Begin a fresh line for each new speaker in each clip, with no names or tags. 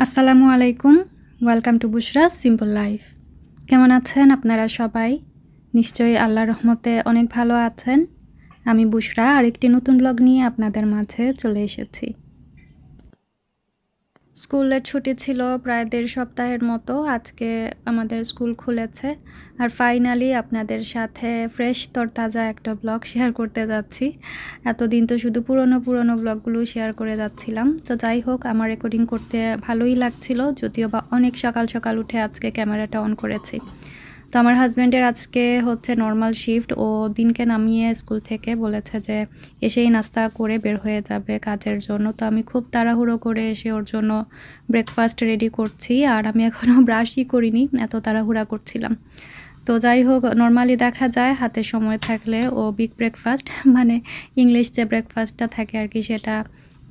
আসসালামু আলাইকুম। Welcome to Bushra's simple life. কেমন আছেন আপনারা সবাই? নিশ্চয়ই আল্লাহর রহমতে অনেক ভালো আছেন। আমি বুশরা আরেকটি নতুন ব্লগ নিয়ে আপনাদের মাঝে চলে এসেছি। স্কুলের ছুটি ছিল প্রায় ১.৫ সপ্তাহের মতো। আজকে আমাদের স্কুল খুলেছে। আর ফাইনালি আপনাদের সাথে ফ্রেশ তরতাজা একটা ব্লগ শেয়ার করতে যাচ্ছি। এতদিন তো শুধু পুরনো ব্লগগুলো শেয়ার করে যাচ্ছিলাম। তো যাই হোক, আমার রেকর্ডিং করতে ভালোই লাগছিল, যদিও বা অনেক সকাল উঠে আজকে ক্যামেরাটা অন করেছি। তো আমার হাজব্যান্ডের আজকে হচ্ছে নর্মাল শিফট। ও দিনকে নামিয়ে স্কুল থেকে বলেছে যে এসেই নাস্তা করে বের হয়ে যাবে কাজের জন্য। তো আমি খুব তাড়াহুড়ো করে এসে ওর জন্য ব্রেকফাস্ট রেডি করছি। আর আমি এখনও ব্রাশই করিনি, এত তাড়াহুড়া করছিলাম। তো যাই হোক, নর্মালি দেখা যায় হাতে সময় থাকলে ও বিগ ব্রেকফাস্ট মানে ইংলিশ যে ব্রেকফাস্টটা থাকে আর কি, সেটা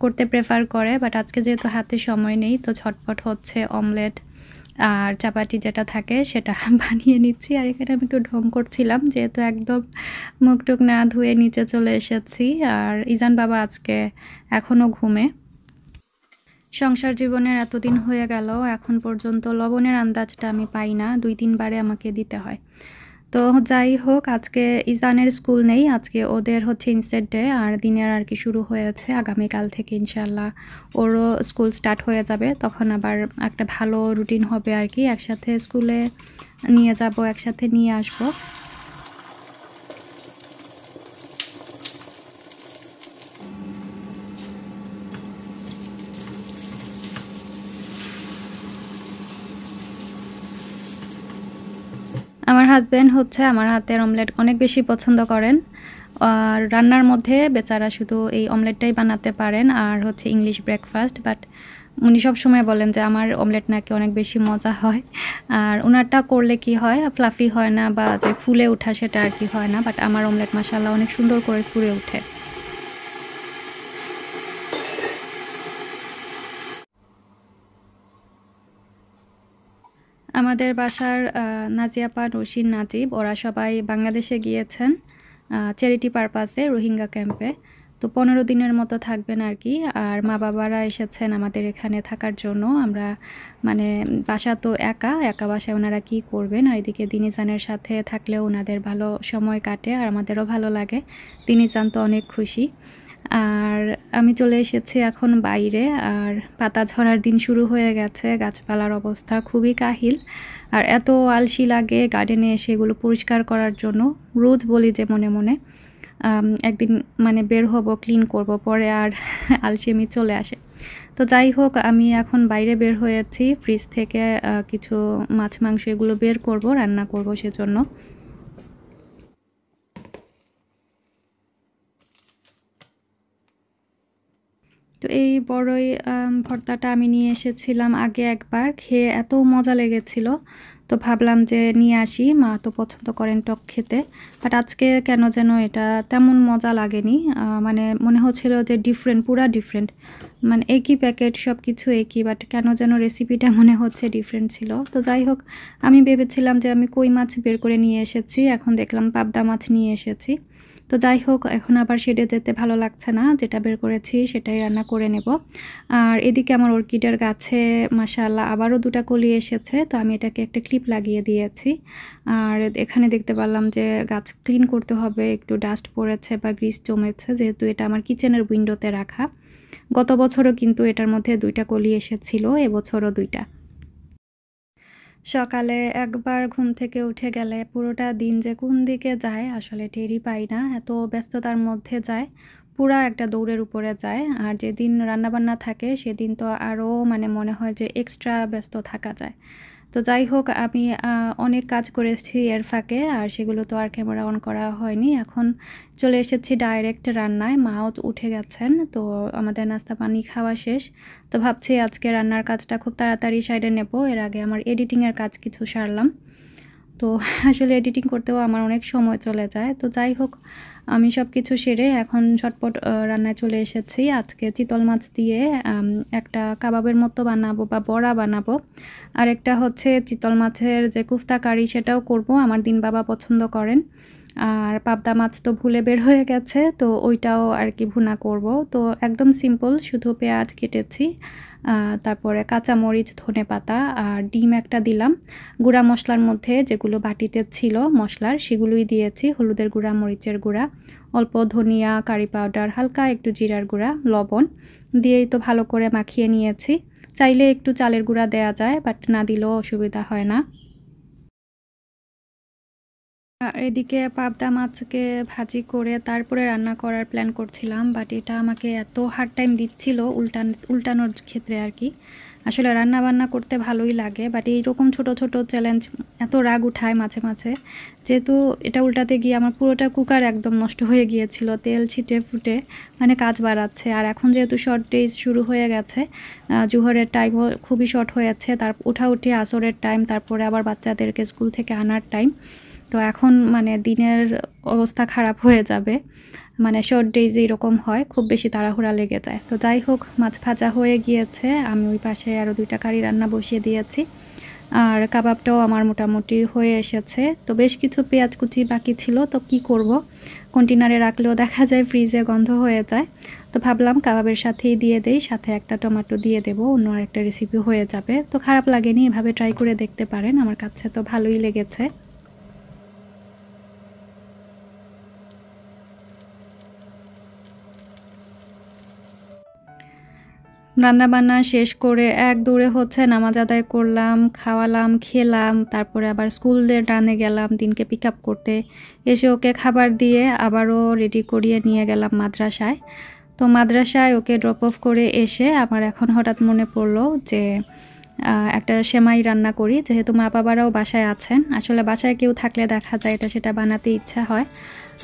করতে প্রেফার করে। বাট আজকে যেহেতু হাতে সময় নেই, তো ঝটপট হচ্ছে অমলেট আর চাপাতি যেটা থাকে সেটা বানিয়ে নিচ্ছি। আর এখানে আমি একটু ঢং করছিলাম, যেহেতু একদম মুখ-টুক না ধুয়ে নিচে চলে এসেছি। আর ইজান বাবা আজকে এখনও ঘুমে। সংসার জীবনের এতদিন হয়ে গেল, এখন পর্যন্ত লবণের আন্দাজটা আমি পাই না, ২-৩ বারে আমাকে দিতে হয়। তো যাই হোক, আজকে ইজানের স্কুল নেই, আজকে ওদের হচ্ছে ইনসেট ডে। আর দিনের আর কি শুরু হয়েছে, আগামীকাল থেকে ইনশাল্লাহ ওরও স্কুল স্টার্ট হয়ে যাবে। তখন আবার একটা ভালো রুটিন হবে আর কি, একসাথে স্কুলে নিয়ে যাব, একসাথে নিয়ে আসবো। আমার হাজব্যান্ড হচ্ছে আমার হাতের অমলেট অনেক বেশি পছন্দ করেন। আর রান্নার মধ্যে বেচারা শুধু এই অমলেটটাই বানাতে পারেন আর হচ্ছে ইংলিশ ব্রেকফাস্ট। বাট উনি সবসময় বলেন যে আমার অমলেট নাকি অনেক বেশি মজা হয়। আর ওনারটা করলে কি হয়, ফ্লাফি হয় না বা যে ফুলে ওঠা সেটা আর কি হয় না। বাট আমার অমলেট মাশাআল্লাহ অনেক সুন্দর করে ফুলে ওঠে। আমাদের বাসার নাজিয়াপা, নসীন, নাজিব ওরা সবাই বাংলাদেশে গিয়েছেন চ্যারিটি পারপাসে, রোহিঙ্গা ক্যাম্পে। তো ১৫ দিনের মতো থাকবেন আর কি। আর মা বাবারা এসেছেন আমাদের এখানে থাকার জন্য। আমরা মানে বাসা তো একা বাসায় ওনারা কি করবেন। আর এদিকে দিনিজানের সাথে থাকলেও ওনাদের ভালো সময় কাটে আর আমাদেরও ভালো লাগে। দিনিজান তো অনেক খুশি। আর আমি চলে এসেছি এখন বাইরে। আর পাতা ঝরার দিন শুরু হয়ে গেছে, গাছপালার অবস্থা খুবই কাহিল। আর এত আলসি লাগে গার্ডেনে এসে এগুলো পরিষ্কার করার জন্য। রোজ বলি যে মনে মনে একদিন মানে বের হব, ক্লিন করব, পরে আর আলসেমি চলে আসে। তো যাই হোক, আমি এখন বাইরে বের হয়েছি, ফ্রিজ থেকে কিছু মাছ মাংস এগুলো বের করব, রান্না করব সেজন্য। তো এই বড়ই ভর্তাটা আমি নিয়ে এসেছিলাম আগে একবার, খেয়ে এত মজা লেগেছিল। তো ভাবলাম যে নিয়ে আসি, মা তো পছন্দ করেন টক খেতে। বাট আজকে কেন যেন এটা তেমন মজা লাগেনি। মানে মনে হচ্ছিল যে ডিফারেন্ট, পুরা ডিফারেন্ট। মানে একই প্যাকেট, সব কিছু একই, বাট কেন যেন রেসিপিটা মনে হচ্ছে ডিফারেন্ট ছিল। তো যাই হোক, আমি ভেবেছিলাম যে আমি কই মাছ বের করে নিয়ে এসেছি, এখন দেখলাম পাবদা মাছ নিয়ে এসেছি। তো যাই হোক, এখন আবার শেডে যেতে ভালো লাগছে না, যেটা বের করেছি সেটাই রান্না করে নেব। আর এদিকে আমার অর্কিডের গাছে মাশাআল্লাহ আবারও ২টা কলি এসেছে। তো আমি এটাকে একটা ক্লিপ লাগিয়ে দিয়েছি। আর এখানে দেখতে পারলাম যে গাছ ক্লিন করতে হবে, একটু ডাস্ট পড়েছে বা গ্রিস জমেছে, যেহেতু এটা আমার কিচেনের উইন্ডোতে রাখা। গত বছরও কিন্তু এটার মধ্যে ২টা কলি এসেছিল, এবছরও ২টা। সকালে একবার ঘুম থেকে উঠে গেলে পুরোটা দিন যে কোন দিকে যায় আসলে টেরই পাই না, এত ব্যস্ততার মধ্যে যায়, পুরা একটা দৌড়ের উপরে যায়। আর যেদিন রান্নাবান্না থাকে সেদিন তো আরও মানে মনে হয় যে এক্সট্রা ব্যস্ত থাকা যায়। তো যাই হোক, আমি অনেক কাজ করেছি এর ফাঁকে, আর সেগুলো তো আর ক্যামেরা অন করা হয়নি। এখন চলে এসেছি ডাইরেক্ট রান্নায়, মাও উঠে গেছেন। তো আমাদের নাস্তা পানি খাওয়া শেষ। তো ভাবছি আজকে রান্নার কাজটা খুব তাড়াতাড়ি সাইডে নেব, এর আগে আমার এডিটিংয়ের কাজ কিছু সারলাম। তো আসলে এডিটিং করতেও আমার অনেক সময় চলে যায়। তো যাই হোক, আমি সব কিছু সেরে এখন ঝটপট রান্নায় চলে এসেছি। আজকে চিতল মাছ দিয়ে একটা কাবাবের মতো বানাবো বা বড়া বানাবো। আর একটা হচ্ছে চিতল মাছের যে কুফতা কারি, সেটাও করব, আমার দিন বাবা পছন্দ করেন। আর পাবদা মাছ তো ভুলে বের হয়ে গেছে, তো ওইটাও আর কি ভুনা করব। তো একদম সিম্পল, শুধু পেঁয়াজ কেটেছি, তারপরে কাঁচামরিচ, ধনেপাতা আর ডিম একটা দিলাম। গুঁড়া মশলার মধ্যে যেগুলো বাটিতে ছিল মশলার সেগুলোই দিয়েছি, হলুদের গুঁড়া, মরিচের গুঁড়া, অল্প ধনিয়া, কারি পাউডার, হালকা একটু জিরার গুঁড়া, লবণ দিয়েই তো ভালো করে মাখিয়ে নিয়েছি। চাইলে একটু চালের গুঁড়া দেয়া যায়, বাট না দিলেও অসুবিধা হয় না। আর এদিকে পাবদা মাছকে ভাজি করে তারপরে রান্না করার প্ল্যান করছিলাম, বাট এটা আমাকে এত হার্ড টাইম দিচ্ছিল উল্টানোর ক্ষেত্রে আর কি। আসলে রান্না বান্না করতে ভালোই লাগে, বাট এইরকম ছোট ছোট চ্যালেঞ্জ এত রাগ উঠায় মাঝে মাঝে। যেহেতু এটা উল্টাতে গিয়ে আমার পুরোটা কুকার একদম নষ্ট হয়ে গিয়েছিল, তেল ছিটে ফুটে, মানে কাজ বাড়াচ্ছে। আর এখন যেহেতু শর্ট ডেজ শুরু হয়ে গেছে, জোহরের টাইমও খুবই শর্ট হয়েছে, তার উঠি আসরের টাইম, তারপরে আবার বাচ্চাদেরকে স্কুল থেকে আনার টাইম। তো এখন মানে দিনের অবস্থা খারাপ হয়ে যাবে, মানে শর্ট ডেজে এরকম হয়, খুব বেশি তাড়াহুড়া লেগে যায়। তো যাই হোক, মাছ ভাজা হয়ে গিয়েছে, আমি ওই পাশে আরও 2টা কারি রান্না বসিয়ে দিয়েছি। আর কাবাবটাও আমার মোটামুটি হয়ে এসেছে। তো বেশ কিছু পেঁয়াজ কুচি বাকি ছিল, তো কি করব, কন্টেনারে রাখলেও দেখা যায় ফ্রিজে গন্ধ হয়ে যায়। তো ভাবলাম কাবাবের সাথেই দিয়ে দেই, সাথে একটা টমেটো দিয়ে দেবো, অন্য আরেকটা রেসিপি হয়ে যাবে। তো খারাপ লাগেনি, এভাবে ট্রাই করে দেখতে পারেন, আমার কাছে তো ভালোই লেগেছে। রান্নাবান্না শেষ করে এক দৌড়ে হচ্ছে নামাজ আদায় করলাম, খাওয়ালাম, খেলাম, তারপরে আবার স্কুলের রানে গেলাম দিনকে পিক আপ করতে। এসে ওকে খাবার দিয়ে আবারও রেডি করিয়ে নিয়ে গেলাম মাদ্রাসায়। তো মাদ্রাসায় ওকে ড্রপ অফ করে এসে আমার এখন হঠাৎ মনে পড়লো যে একটা সেমাই রান্না করি, যেহেতু মা বাবারাও বাসায় আছেন। আসলে বাসায় কেউ থাকলে দেখা যায় এটা সেটা বানাতে ইচ্ছা হয়,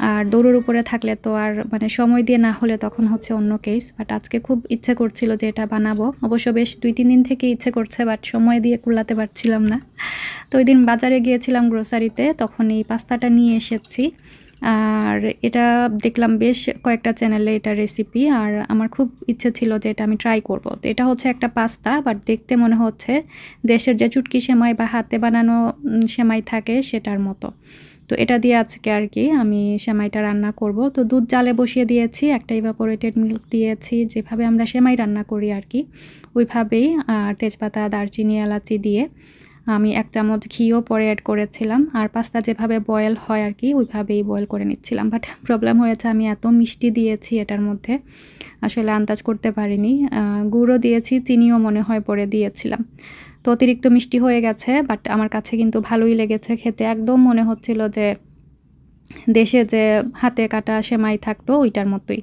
আর দৌড়ের উপরে থাকলে তো আর মানে সময় দিয়ে না হলে তখন হচ্ছে অন্য কেস। বাট আজকে খুব ইচ্ছে করছিল যে এটা বানাবো, অবশ্য বেশ 2-3 দিন থেকে ইচ্ছে করছে, বাট সময় দিয়ে কুলাতে পারছিলাম না। তো ওই দিন বাজারে গিয়েছিলাম গ্রোসারিতে, তখন এই পাস্তাটা নিয়ে এসেছি। আর এটা দেখলাম বেশ কয়েকটা চ্যানেলে এটা রেসিপি, আর আমার খুব ইচ্ছে ছিল যে এটা আমি ট্রাই করব। তো এটা হচ্ছে একটা পাস্তা, বাট দেখতে মনে হচ্ছে দেশের যে চুটকি সেমাই বা হাতে বানানো সেমাই থাকে সেটার মতো। তো এটা দিয়ে আজকে আর কি আমি সেমাইটা রান্না করব। তো দুধ জালে বসিয়ে দিয়েছি, একটা ইভাপোরেটেড মিল্ক দিয়েছি, যেভাবে আমরা সেমাই রান্না করি আর কি ওইভাবেই। আর তেজপাতা, দারচিনি, এলাচি দিয়ে আমি 1 চামচ ঘিও পরে অ্যাড করেছিলাম। আর পাস্তা যেভাবে বয়েল হয় আর কি ওইভাবেই বয়েল করে নিচ্ছিলাম। বাট প্রবলেম হয়েছে, আমি এত মিষ্টি দিয়েছি এটার মধ্যে, আসলে আন্দাজ করতে পারিনি। গুঁড়ো দিয়েছি, চিনিও মনে হয় পরে দিয়েছিলাম। তো অতিরিক্ত মিষ্টি হয়ে গেছে, বাট আমার কাছে কিন্তু ভালোই লেগেছে খেতে। একদম মনে হচ্ছিল যে দেশে যে হাতে কাটা সেমাই থাকতো ওইটার মতোই।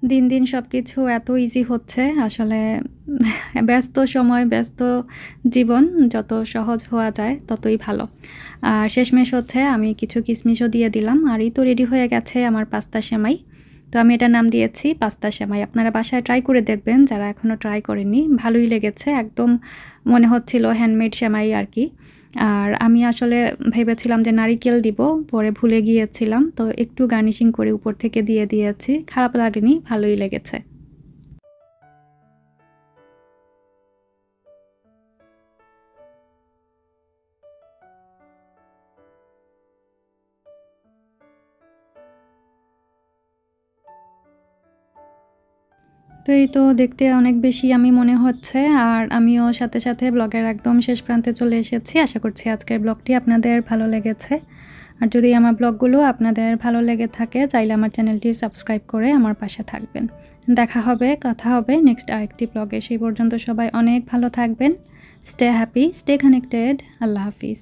দিন দিন সব কিছু এত ইজি হচ্ছে, আসলে ব্যস্ত সময়, ব্যস্ত জীবন, যত সহজ হওয়া যায় ততই ভালো। আর শেষমেশ হচ্ছে আমি কিছু কিশমিশও দিয়ে দিলাম। আর এই তো রেডি হয়ে গেছে আমার পাস্তা সেমাই। তো আমি এটার নাম দিয়েছি পাস্তা সেমাই। আপনারা বাসায় ট্রাই করে দেখবেন যারা এখনও ট্রাই করেননি, ভালোই লেগেছে। একদম মনে হচ্ছিল হ্যান্ডমেড সেমাই আর কি। আর আমি আসলে ভেবেছিলাম যে নারিকেল দিব, পরে ভুলে গিয়েছিলাম, তো একটু গার্নিশিং করে উপর থেকে দিয়ে দিয়েছি। খারাপ লাগেনি, ভালোই লেগেছে। তো এই তো দেখতে অনেক বেশি আমি মনে হচ্ছে, আর আমিও সাথে সাথে ব্লগের একদম শেষ প্রান্তে চলে এসেছি। আশা করছি আজকের ব্লগটি আপনাদের ভালো লেগেছে। আর যদি আমার ব্লগগুলো আপনাদের ভালো লেগে থাকে, চাইলে আমার চ্যানেলটি সাবস্ক্রাইব করে আমার পাশে থাকবেন। দেখা হবে, কথা হবে নেক্সট আরেকটি ব্লগে। সেই পর্যন্ত সবাই অনেক ভালো থাকবেন। Stay happy, stay connected. আল্লাহ হাফিজ।